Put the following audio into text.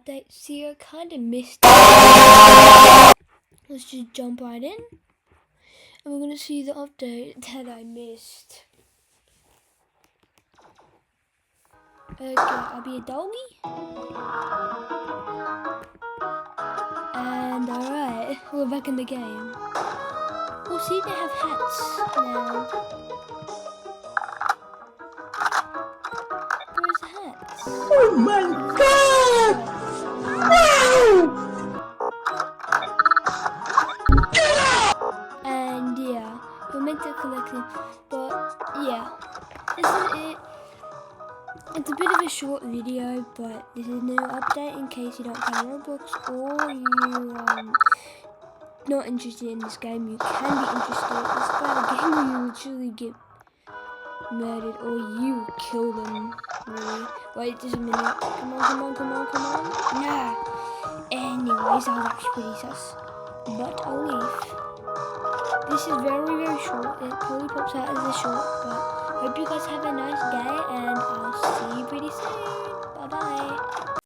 update. See, I kind of missed. Let's just jump right in, and we're gonna see the update that I missed. Okay, I'll be a doggy. And alright, we're back in the game. Oh, see, they have hats now. Where's the hats? Oh my god! Wow! And yeah, we're meant to collect them, but yeah, this is it. It's a bit of a short video, but this is a new update in case you don't play Roblox or you not interested in this game. You can be interested. It's about a game where you literally get murdered or you kill them. Really? Wait just a minute. Come on. Nah. Anyways, that was actually pretty sus. But I'll leave. This is very short. It probably pops out as a short, but hope you guys have a nice day and I'll see you pretty soon. Bye bye.